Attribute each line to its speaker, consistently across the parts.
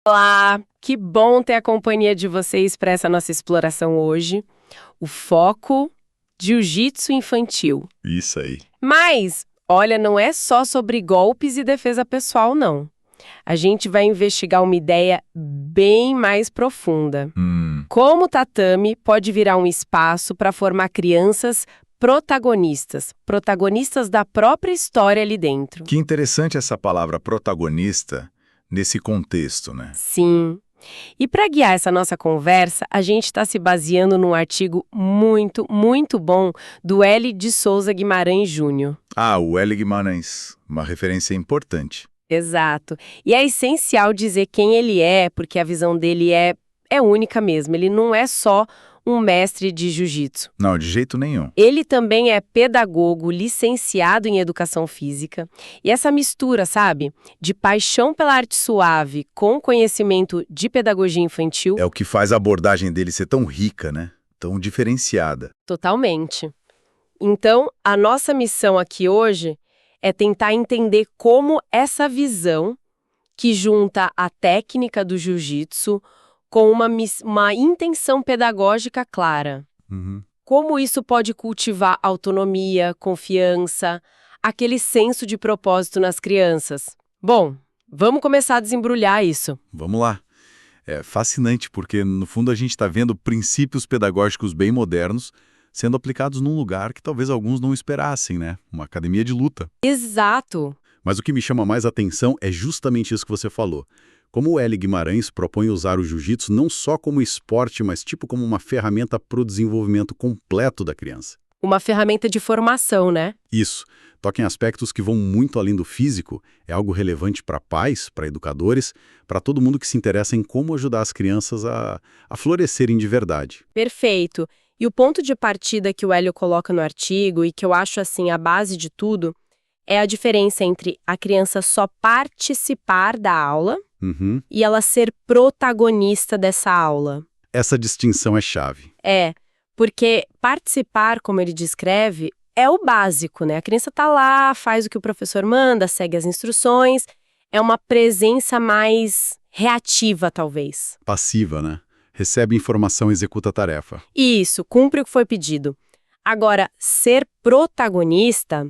Speaker 1: Olá, que bom ter a companhia de vocês para essa nossa exploração hoje. O foco, jiu-jitsu infantil.
Speaker 2: Isso aí.
Speaker 1: Mas, olha, não é só sobre golpes e defesa pessoal, não. A gente vai investigar uma ideia bem mais profunda. Como o tatame pode virar um espaço para formar crianças protagonistas da própria história ali dentro.
Speaker 2: Que interessante essa palavra protagonista nesse contexto, né?
Speaker 1: Sim. E para guiar essa nossa conversa, a gente está se baseando num artigo muito, muito bom do L. de Souza Guimarães Júnior.
Speaker 2: O L. Guimarães, uma referência importante.
Speaker 1: Exato. E é essencial dizer quem ele é, porque a visão dele é única mesmo. Ele não é só um mestre de jiu-jitsu.
Speaker 2: Não, de jeito nenhum.
Speaker 1: Ele também é pedagogo, licenciado em educação física. E essa mistura, sabe, de paixão pela arte suave com conhecimento de pedagogia infantil...
Speaker 2: É o que faz a abordagem dele ser tão rica, né? Tão diferenciada.
Speaker 1: Totalmente. Então, a nossa missão aqui hoje é tentar entender como essa visão, que junta a técnica do jiu-jitsu com uma intenção pedagógica clara. Como isso pode cultivar autonomia, confiança, aquele senso de propósito nas crianças? Bom, vamos começar a desembrulhar isso.
Speaker 2: Vamos lá. É fascinante porque, no fundo, a gente está vendo princípios pedagógicos bem modernos sendo aplicados num lugar que talvez alguns não esperassem, né? Uma academia de luta.
Speaker 1: Exato.
Speaker 2: Mas o que me chama mais atenção é justamente isso que você falou. Como o L. Guimarães propõe usar o jiu-jitsu não só como esporte, mas tipo como uma ferramenta para o desenvolvimento completo da criança.
Speaker 1: Uma ferramenta de formação, né?
Speaker 2: Isso. Toca em aspectos que vão muito além do físico, é algo relevante para pais, para educadores, para todo mundo que se interessa em como ajudar as crianças a florescerem de verdade.
Speaker 1: Perfeito. E o ponto de partida que o Hélio coloca no artigo, e que eu acho assim a base de tudo, é a diferença entre a criança só participar da aula e ela ser protagonista dessa aula.
Speaker 2: Essa distinção é chave.
Speaker 1: Porque participar, como ele descreve, é o básico, né? A criança tá lá, faz o que o professor manda, segue as instruções, é uma presença mais reativa, talvez.
Speaker 2: Passiva, né? Recebe informação e executa a tarefa.
Speaker 1: Isso, cumpre o que foi pedido. Agora, ser protagonista,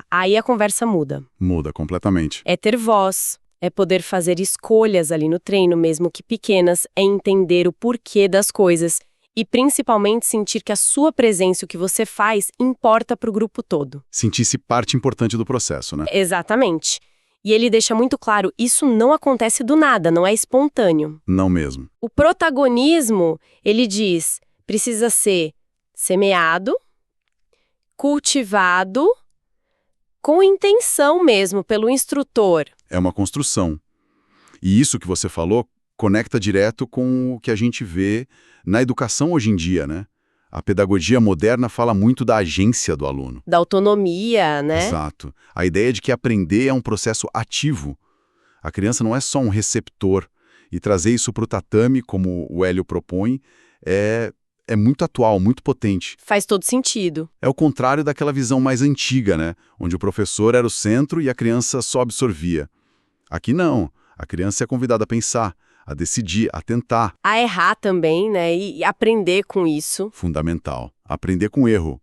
Speaker 1: aí a conversa muda.
Speaker 2: Muda completamente.
Speaker 1: É ter voz, é poder fazer escolhas ali no treino, mesmo que pequenas, é entender o porquê das coisas e principalmente sentir que a sua presença, o que você faz, importa para o grupo todo.
Speaker 2: Sentir-se parte importante do processo, né?
Speaker 1: Exatamente. E ele deixa muito claro, isso não acontece do nada, não é espontâneo.
Speaker 2: Não mesmo.
Speaker 1: O protagonismo, ele diz, precisa ser semeado, cultivado, com intenção mesmo pelo instrutor.
Speaker 2: É uma construção. E isso que você falou conecta direto com o que a gente vê na educação hoje em dia, né? A pedagogia moderna fala muito da agência do aluno.
Speaker 1: Da autonomia, né?
Speaker 2: Exato. A ideia de que aprender é um processo ativo. A criança não é só um receptor. E trazer isso para o tatame, como o Hélio propõe, é muito atual, muito potente.
Speaker 1: Faz todo sentido.
Speaker 2: É o contrário daquela visão mais antiga, né? Onde o professor era o centro e a criança só absorvia. Aqui não. A criança é convidada a pensar, a decidir, a tentar.
Speaker 1: A errar também, né? E aprender com isso.
Speaker 2: Fundamental. Aprender com erro.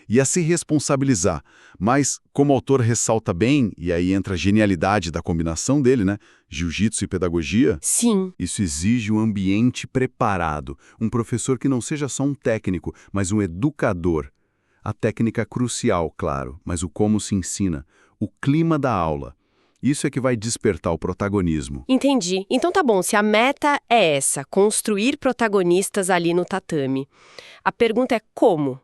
Speaker 2: E a se responsabilizar. Mas, como o autor ressalta bem, e aí entra a genialidade da combinação dele, né? Jiu-jitsu e pedagogia.
Speaker 1: Sim.
Speaker 2: Isso exige um ambiente preparado. Um professor que não seja só um técnico, mas um educador. A técnica crucial, claro, mas o como se ensina. O clima da aula. Isso é que vai despertar o protagonismo.
Speaker 1: Entendi. Então tá bom, se a meta é essa, construir protagonistas ali no tatame, a pergunta é como?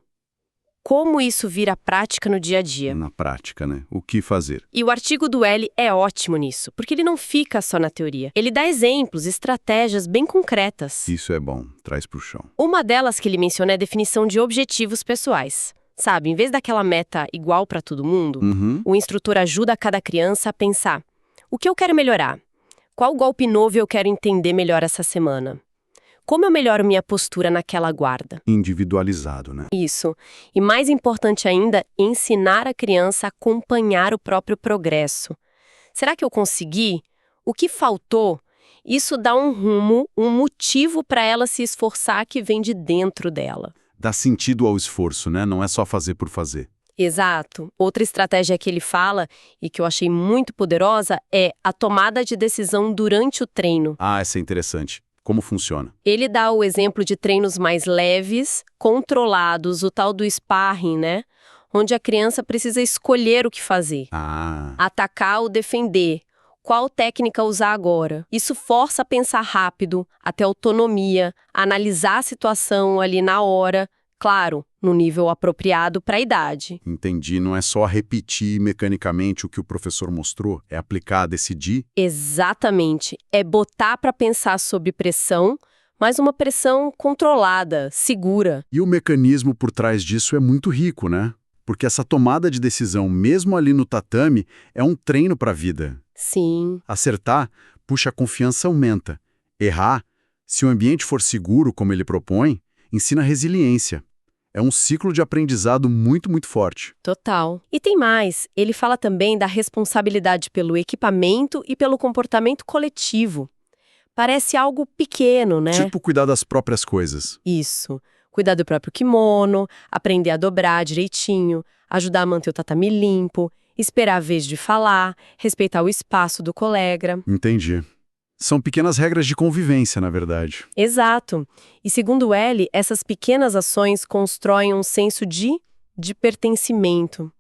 Speaker 1: Como isso vira prática no dia a dia?
Speaker 2: Na prática, né? O que fazer?
Speaker 1: E o artigo do L é ótimo nisso, porque ele não fica só na teoria. Ele dá exemplos, estratégias bem concretas.
Speaker 2: Isso é bom. Traz pro chão.
Speaker 1: Uma delas que ele menciona é a definição de objetivos pessoais. Sabe, em vez daquela meta igual para todo mundo, o instrutor ajuda cada criança a pensar: o que eu quero melhorar? Qual golpe novo eu quero entender melhor essa semana? Como eu melhoro minha postura naquela guarda?
Speaker 2: Individualizado, né?
Speaker 1: Isso. E mais importante ainda, ensinar a criança a acompanhar o próprio progresso. Será que eu consegui? O que faltou? Isso dá um rumo, um motivo para ela se esforçar que vem de dentro dela.
Speaker 2: Dá sentido ao esforço, né? Não é só fazer por fazer.
Speaker 1: Exato. Outra estratégia que ele fala, e que eu achei muito poderosa, é a tomada de decisão durante o treino.
Speaker 2: Ah, essa é interessante. Como funciona?
Speaker 1: Ele dá o exemplo de treinos mais leves, controlados, o tal do sparring, né? Onde a criança precisa escolher o que fazer.
Speaker 2: Ah,
Speaker 1: Atacar ou defender. Qual técnica usar agora? Isso força a pensar rápido, a ter autonomia, a analisar a situação ali na hora, claro, no nível apropriado para a idade.
Speaker 2: entendi. Não é só repetir mecanicamente o que o professor mostrou, é aplicar, decidir.
Speaker 1: Exatamente. É botar para pensar sob pressão, mas uma pressão controlada, segura.
Speaker 2: E o mecanismo por trás disso é muito rico, né? Porque essa tomada de decisão, mesmo ali no tatame, é um treino para a vida.
Speaker 1: Sim.
Speaker 2: Acertar, puxa, a confiança aumenta. Errar, se o ambiente for seguro, como ele propõe, ensina resiliência. É um ciclo de aprendizado muito, muito forte.
Speaker 1: Total. E tem mais, ele fala também da responsabilidade pelo equipamento e pelo comportamento coletivo. Parece algo pequeno, né?
Speaker 2: Tipo cuidar das próprias coisas.
Speaker 1: Isso. Cuidar do próprio kimono, aprender a dobrar direitinho, ajudar a manter o tatame limpo, esperar a vez de falar, respeitar o espaço do colega.
Speaker 2: Entendi. São pequenas regras de convivência, na verdade.
Speaker 1: Exato. E segundo ele, essas pequenas ações constroem um senso de pertencimento,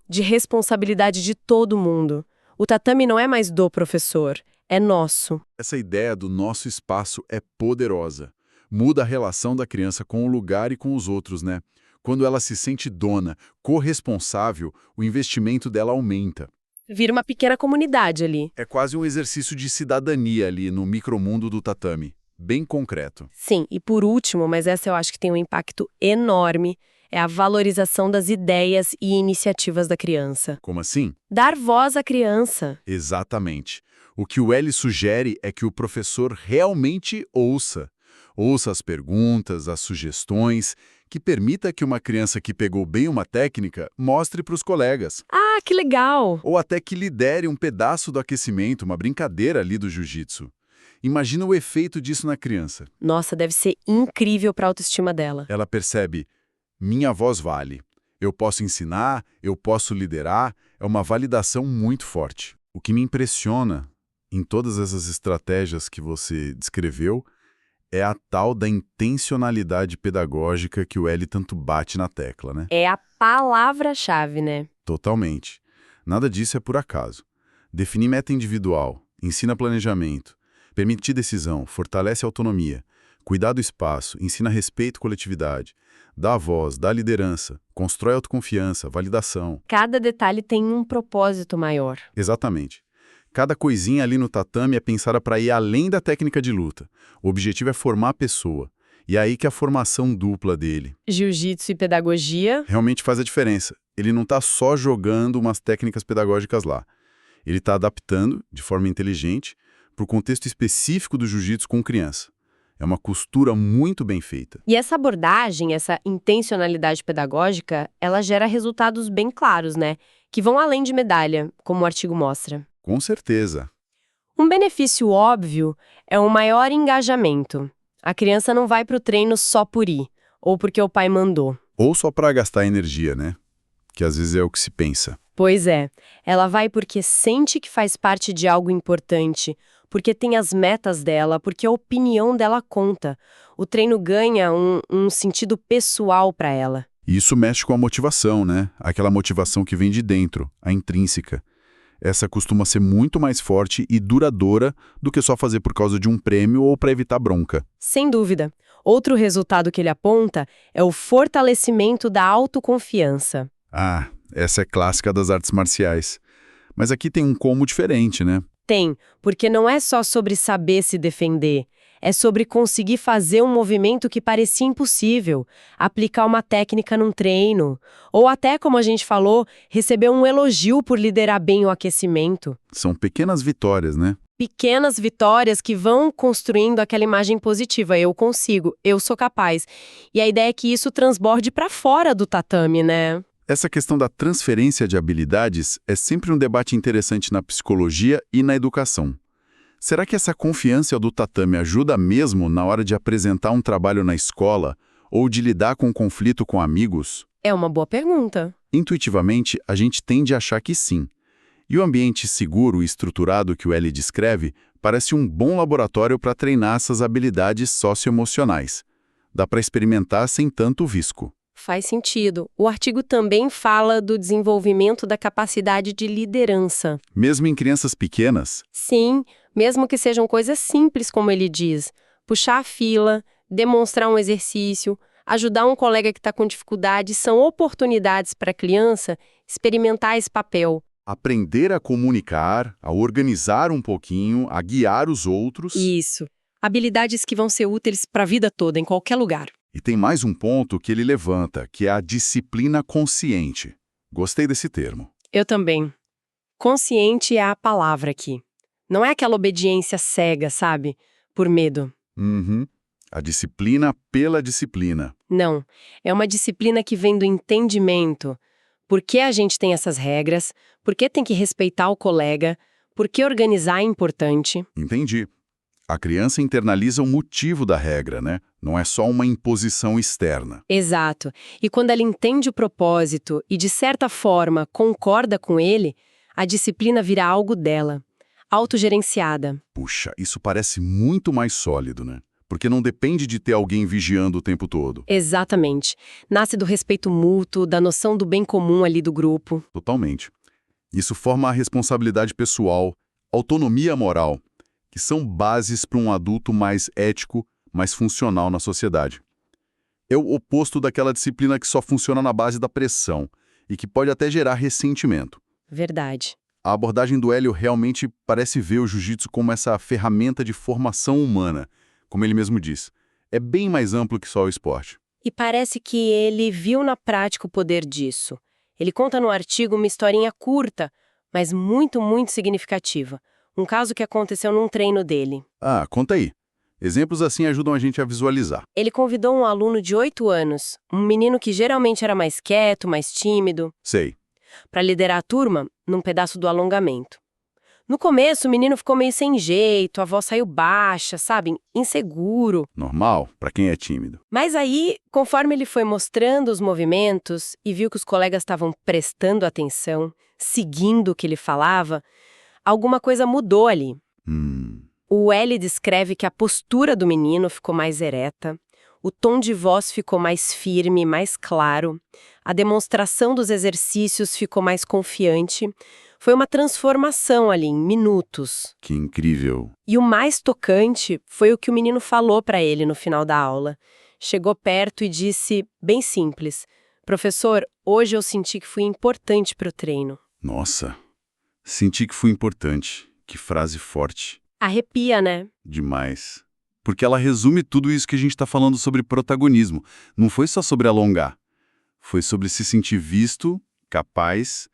Speaker 1: de responsabilidade de todo mundo. O tatame não é mais do professor, é nosso.
Speaker 2: Essa ideia do nosso espaço é poderosa. Muda a relação da criança com o lugar e com os outros, né? Quando ela se sente dona, corresponsável, o investimento dela aumenta.
Speaker 1: Vira uma pequena comunidade ali.
Speaker 2: É quase um exercício de cidadania ali no micromundo do tatame. Bem concreto.
Speaker 1: Sim, e por último, mas essa eu acho que tem um impacto enorme, é a valorização das ideias e iniciativas da criança.
Speaker 2: Como assim?
Speaker 1: Dar voz à criança.
Speaker 2: Exatamente. O que o L sugere é que o professor realmente ouça. Ouça as perguntas, as sugestões, que permita que uma criança que pegou bem uma técnica mostre para os colegas.
Speaker 1: Ah, que legal!
Speaker 2: Ou até que lidere um pedaço do aquecimento, uma brincadeira ali do jiu-jitsu. Imagina o efeito disso na criança.
Speaker 1: Nossa, deve ser incrível para a autoestima dela.
Speaker 2: Ela percebe, minha voz vale. Eu posso ensinar, eu posso liderar, é uma validação muito forte. O que me impressiona em todas essas estratégias que você descreveu é a tal da intencionalidade pedagógica que o L tanto bate na tecla, né?
Speaker 1: É a palavra-chave, né?
Speaker 2: Totalmente. Nada disso é por acaso. Definir meta individual, ensina planejamento, permitir decisão, fortalece a autonomia, cuidar do espaço, ensina respeito e coletividade, dá voz, dá liderança, constrói autoconfiança, validação.
Speaker 1: Cada detalhe tem um propósito maior.
Speaker 2: Exatamente. Cada coisinha ali no tatame é pensada para ir além da técnica de luta. O objetivo é formar a pessoa. E é aí que a formação dupla dele
Speaker 1: Jiu-jitsu e pedagogia.
Speaker 2: realmente faz a diferença. Ele não está só jogando umas técnicas pedagógicas lá. Ele está adaptando, de forma inteligente, para o contexto específico do jiu-jitsu com criança. É uma costura muito bem feita.
Speaker 1: E essa abordagem, essa intencionalidade pedagógica, ela gera resultados bem claros, né? Que vão além de medalha, como o artigo mostra.
Speaker 2: Com certeza.
Speaker 1: Um benefício óbvio é o maior engajamento. A criança não vai para o treino só por ir, ou porque o pai mandou.
Speaker 2: Ou só para gastar energia, né? Que às vezes é o que se pensa.
Speaker 1: Pois é, ela vai porque sente que faz parte de algo importante, porque tem as metas dela, porque a opinião dela conta. O treino ganha um sentido pessoal para ela.
Speaker 2: E isso mexe com a motivação, né? Aquela motivação que vem de dentro, a intrínseca. Essa costuma ser muito mais forte e duradoura do que só fazer por causa de um prêmio ou para evitar bronca.
Speaker 1: Sem dúvida. Outro resultado que ele aponta é o fortalecimento da autoconfiança.
Speaker 2: Ah, essa é clássica das artes marciais. Mas aqui tem um como diferente, né?
Speaker 1: Tem, porque não é só sobre saber se defender. É sobre conseguir fazer um movimento que parecia impossível, aplicar uma técnica num treino, ou até, como a gente falou, receber um elogio por liderar bem o aquecimento.
Speaker 2: São pequenas vitórias, né?
Speaker 1: Pequenas vitórias que vão construindo aquela imagem positiva. Eu consigo, eu sou capaz. E a ideia é que isso transborde para fora do tatame, né?
Speaker 2: Essa questão da transferência de habilidades é sempre um debate interessante na psicologia e na educação. Será que essa confiança do tatame ajuda mesmo na hora de apresentar um trabalho na escola ou de lidar com conflito com amigos?
Speaker 1: É uma boa pergunta.
Speaker 2: Intuitivamente, a gente tende a achar que sim. E o ambiente seguro e estruturado que o L descreve parece um bom laboratório para treinar essas habilidades socioemocionais. Dá para experimentar sem tanto visco.
Speaker 1: Faz sentido. O artigo também fala do desenvolvimento da capacidade de liderança.
Speaker 2: Mesmo em crianças pequenas?
Speaker 1: Sim, mesmo que sejam coisas simples, como ele diz. Puxar a fila, demonstrar um exercício, ajudar um colega que está com dificuldade, são oportunidades para a criança experimentar esse papel.
Speaker 2: Aprender a comunicar, a organizar um pouquinho, a guiar os outros.
Speaker 1: Isso. Habilidades que vão ser úteis para a vida toda, em qualquer lugar.
Speaker 2: E tem mais um ponto que ele levanta, que é a disciplina consciente. Gostei desse termo.
Speaker 1: Eu também. Consciente é a palavra aqui. Não é aquela obediência cega, sabe? Por medo.
Speaker 2: Uhum. A disciplina pela disciplina.
Speaker 1: Não. É uma disciplina que vem do entendimento. Por que a gente tem essas regras? Por que tem que respeitar o colega? Por que organizar é importante?
Speaker 2: Entendi. A criança internaliza o motivo da regra, né? Não é só uma imposição externa.
Speaker 1: Exato. E quando ela entende o propósito e, de certa forma, concorda com ele, a disciplina vira algo dela, autogerenciada.
Speaker 2: Puxa, isso parece muito mais sólido, né? Porque não depende de ter alguém vigiando o tempo todo.
Speaker 1: Exatamente. Nasce do respeito mútuo, da noção do bem comum ali do grupo.
Speaker 2: Totalmente. Isso forma a responsabilidade pessoal, autonomia moral, que são bases para um adulto mais ético, mais funcional na sociedade. É o oposto daquela disciplina que só funciona na base da pressão e que pode até gerar ressentimento.
Speaker 1: Verdade.
Speaker 2: A abordagem do Hélio realmente parece ver o jiu-jitsu como essa ferramenta de formação humana, como ele mesmo diz. É bem mais amplo que só o esporte.
Speaker 1: E parece que ele viu na prática o poder disso. Ele conta no artigo uma historinha curta, mas muito, muito significativa. Um caso que aconteceu num treino dele.
Speaker 2: Ah, conta aí. Exemplos assim ajudam a gente a visualizar.
Speaker 1: Ele convidou um aluno de 8 anos, um menino que geralmente era mais quieto, mais tímido,
Speaker 2: Sei.
Speaker 1: para liderar a turma num pedaço do alongamento. No começo, o menino ficou meio sem jeito, a voz saiu baixa, sabe? Inseguro.
Speaker 2: Normal, para quem é tímido.
Speaker 1: Mas aí, conforme ele foi mostrando os movimentos e viu que os colegas estavam prestando atenção, seguindo o que ele falava, alguma coisa mudou ali. O L descreve que a postura do menino ficou mais ereta, o tom de voz ficou mais firme, mais claro, a demonstração dos exercícios ficou mais confiante. Foi uma transformação ali, em minutos.
Speaker 2: Que incrível.
Speaker 1: E o mais tocante foi o que o menino falou para ele no final da aula. Chegou perto e disse, bem simples, professor, hoje eu senti que fui importante para o treino.
Speaker 2: Nossa, senti que fui importante. Que frase forte.
Speaker 1: Arrepia, né?
Speaker 2: Demais. Porque ela resume tudo isso que a gente está falando sobre protagonismo. Não foi só sobre alongar. Foi sobre se sentir visto, capaz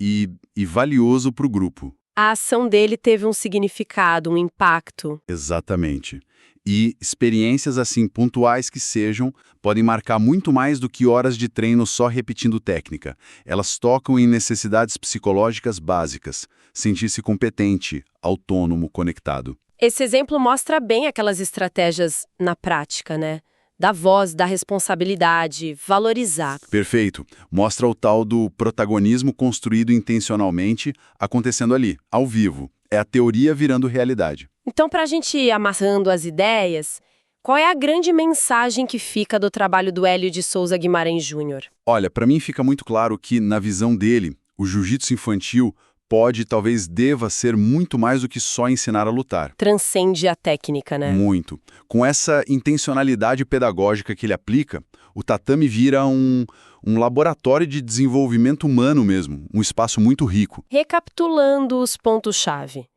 Speaker 2: e valioso para o grupo.
Speaker 1: A ação dele teve um significado, um impacto.
Speaker 2: Exatamente. E experiências assim pontuais que sejam, podem marcar muito mais do que horas de treino só repetindo técnica. Elas tocam em necessidades psicológicas básicas. Sentir-se competente, autônomo, conectado.
Speaker 1: Esse exemplo mostra bem aquelas estratégias na prática, né? Da voz, da responsabilidade, valorizar.
Speaker 2: Perfeito. Mostra o tal do protagonismo construído intencionalmente acontecendo ali, ao vivo. É a teoria virando realidade.
Speaker 1: Então, para a gente ir amassando as ideias, qual é a grande mensagem que fica do trabalho do Hélio de Souza Guimarães Júnior?
Speaker 2: Olha, para mim fica muito claro que, na visão dele, o jiu-jitsu infantil pode, talvez deva ser muito mais do que só ensinar a lutar.
Speaker 1: Transcende a técnica, né?
Speaker 2: Muito. Com essa intencionalidade pedagógica que ele aplica, o tatame vira um laboratório de desenvolvimento humano mesmo, um espaço muito rico.
Speaker 1: Recapitulando os pontos-chave.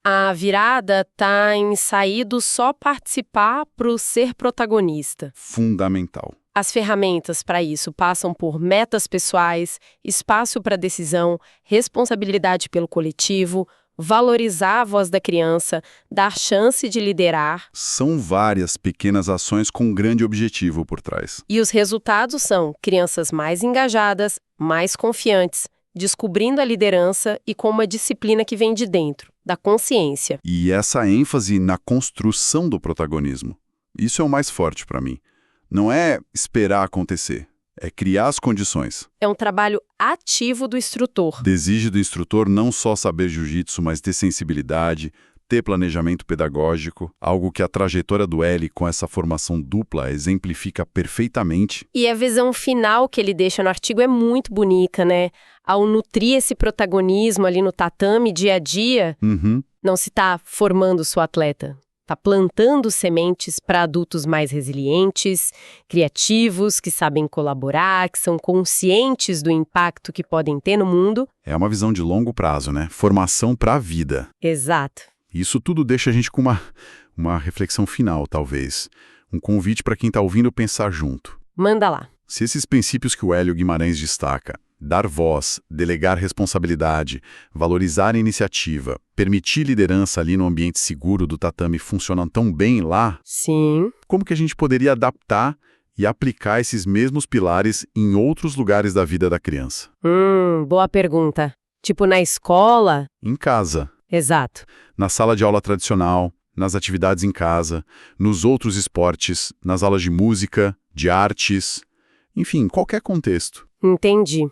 Speaker 1: A virada está em sair do só participar para o ser protagonista.
Speaker 2: Fundamental.
Speaker 1: As ferramentas para isso passam por metas pessoais, espaço para decisão, responsabilidade pelo coletivo, valorizar a voz da criança, dar chance de liderar.
Speaker 2: São várias pequenas ações com um grande objetivo por trás.
Speaker 1: E os resultados são crianças mais engajadas, mais confiantes, descobrindo a liderança e com uma disciplina que vem de dentro, da consciência.
Speaker 2: E essa ênfase na construção do protagonismo. Isso é o mais forte para mim. Não é esperar acontecer, é criar as condições.
Speaker 1: É um trabalho ativo do instrutor.
Speaker 2: Exige do instrutor não só saber jiu-jitsu, mas ter sensibilidade, ter planejamento pedagógico, algo que a trajetória do L com essa formação dupla exemplifica perfeitamente.
Speaker 1: E a visão final que ele deixa no artigo é muito bonita, né? Ao nutrir esse protagonismo ali no tatame dia a dia, não se está formando sua atleta. Está plantando sementes para adultos mais resilientes, criativos, que sabem colaborar, que são conscientes do impacto que podem ter no mundo.
Speaker 2: É uma visão de longo prazo, né? Formação para a vida.
Speaker 1: Exato.
Speaker 2: Isso tudo deixa a gente com uma reflexão final, talvez. Um convite para quem está ouvindo pensar junto.
Speaker 1: Manda lá.
Speaker 2: Se esses princípios que o Hélio Guimarães destaca, dar voz, delegar responsabilidade, valorizar a iniciativa, permitir liderança ali no ambiente seguro do tatame funcionam tão bem lá,
Speaker 1: Sim.
Speaker 2: como que a gente poderia adaptar e aplicar esses mesmos pilares em outros lugares da vida da criança?
Speaker 1: Boa pergunta. Tipo na escola?
Speaker 2: Em casa,
Speaker 1: Exato.
Speaker 2: na sala de aula tradicional, nas atividades em casa, nos outros esportes, nas aulas de música, de artes, enfim, qualquer contexto.
Speaker 1: Entendi.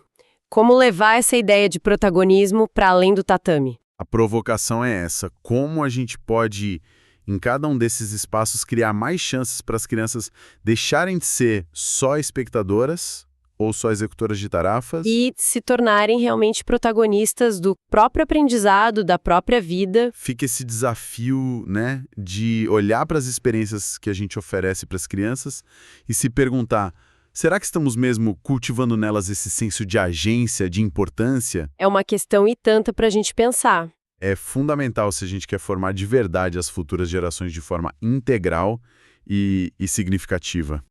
Speaker 1: Como levar essa ideia de protagonismo para além do tatame?
Speaker 2: A provocação é essa. Como a gente pode, em cada um desses espaços, criar mais chances para as crianças deixarem de ser só espectadoras ou só executoras de tarefas?
Speaker 1: E se tornarem realmente protagonistas do próprio aprendizado, da própria vida.
Speaker 2: Fica esse desafio, né, de olhar para as experiências que a gente oferece para as crianças e se perguntar: será que estamos mesmo cultivando nelas esse senso de agência, de importância?
Speaker 1: É uma questão e tanta para a gente pensar.
Speaker 2: É fundamental se a gente quer formar de verdade as futuras gerações de forma integral e significativa.